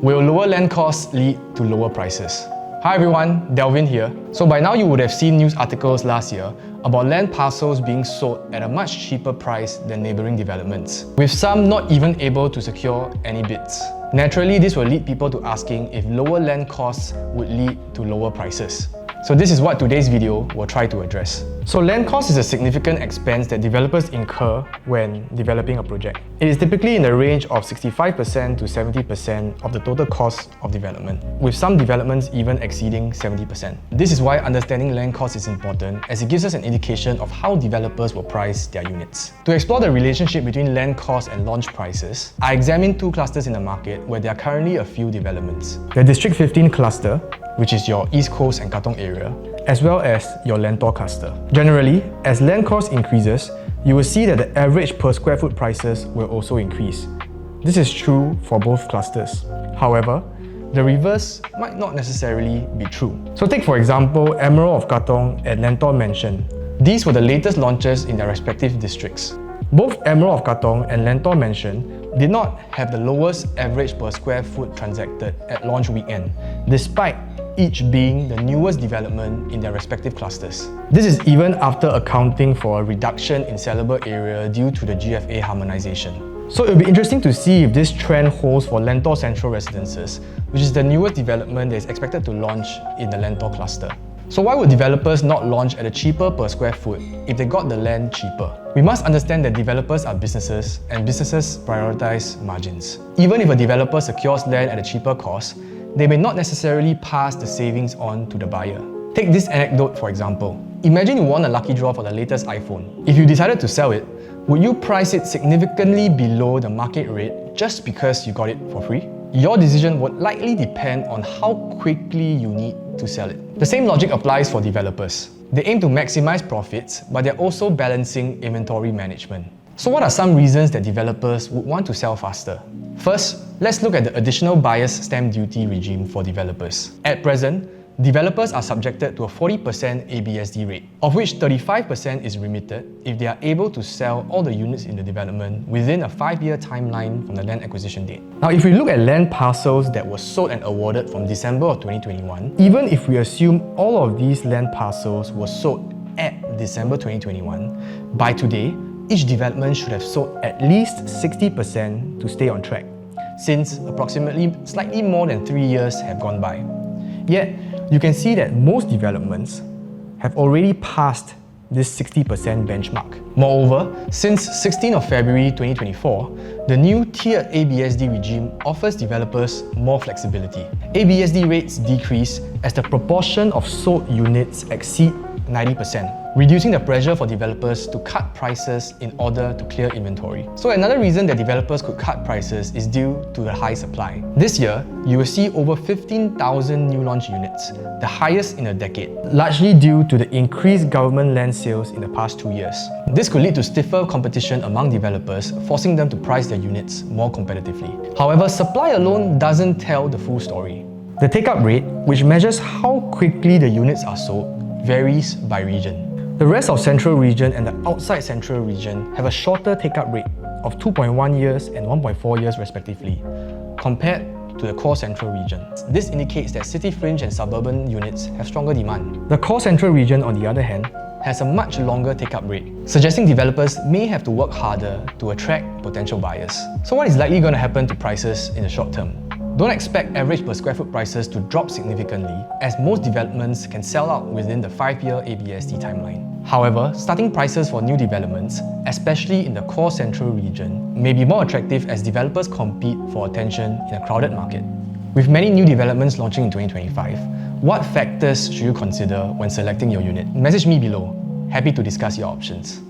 Will lower land costs lead to lower prices? Hi everyone, Delvin here. So by now you would have seen news articles last year about land parcels being sold at a much cheaper price than neighbouring developments, with some not even able to secure any bids. Naturally, this will lead people to asking if lower land costs would lead to lower prices. So this is what today's video will try to address. So land cost is a significant expense that developers incur when developing a project. It is typically in the range of 65% to 70% of the total cost of development, with some developments even exceeding 70%. This is why understanding land cost is important, as it gives us an indication of how developers will price their units. To explore the relationship between land cost and launch prices, I examined two clusters in the market where there are currently a few developments. The District 15 cluster, which is your East Coast and Katong area, as well as your Lentor cluster. Generally, as land cost increases, you will see that the average per square foot prices will also increase. This is true for both clusters. However, the reverse might not necessarily be true. So take for example, Emerald of Katong and Lentor Mansion. These were the latest launches in their respective districts. Both Emerald of Katong and Lentor Mansion did not have the lowest average per square foot transacted at launch weekend, despite each being the newest development in their respective clusters. This is even after accounting for a reduction in sellable area due to the GFA harmonization. So it'll be interesting to see if this trend holds for Lentor Central Residences, which is the newest development that is expected to launch in the Lentor cluster. So why would developers not launch at a cheaper per square foot if they got the land cheaper? We must understand that developers are businesses and businesses prioritize margins. Even if a developer secures land at a cheaper cost, they may not necessarily pass the savings on to the buyer. Take this anecdote for example. Imagine you won a lucky draw for the latest iPhone. If you decided to sell it, would you price it significantly below the market rate just because you got it for free? Your decision would likely depend on how quickly you need to sell it. The same logic applies for developers. They aim to maximize profits, but they're also balancing inventory management. So what are some reasons that developers would want to sell faster? First, let's look at the additional buyer's stamp duty regime for developers. At present, developers are subjected to a 40% ABSD rate, of which 35% is remitted if they are able to sell all the units in the development within a 5-year timeline from the land acquisition date. Now, if we look at land parcels that were sold and awarded from December of 2021, even if we assume all of these land parcels were sold at December 2021, by today, each development should have sold at least 60% to stay on track, since approximately slightly more than 3 years have gone by. Yet, you can see that most developments have already passed this 60% benchmark. Moreover, since 16th of February 2024, the new tiered ABSD regime offers developers more flexibility. ABSD rates decrease as the proportion of sold units exceed 90%, reducing the pressure for developers to cut prices in order to clear inventory. So another reason that developers could cut prices is due to the high supply. This year, you will see over 15,000 new launch units, the highest in a decade, largely due to the increased government land sales in the past 2 years. This could lead to stiffer competition among developers, forcing them to price their units more competitively. However, supply alone doesn't tell the full story. The take-up rate, which measures how quickly the units are sold, varies by region. The rest of Central Region and the outside Central Region have a shorter take-up rate of 2.1 years and 1.4 years respectively, compared to the core Central Region. This indicates that city fringe and suburban units have stronger demand. The core Central Region, on the other hand, has a much longer take-up rate, suggesting developers may have to work harder to attract potential buyers. So what is likely going to happen to prices in the short term? Don't expect average per square foot prices to drop significantly, as most developments can sell out within the 5-year ABSD timeline. However, starting prices for new developments, especially in the core Central Region, may be more attractive as developers compete for attention in a crowded market. With many new developments launching in 2025, what factors should you consider when selecting your unit? Message me below. Happy to discuss your options.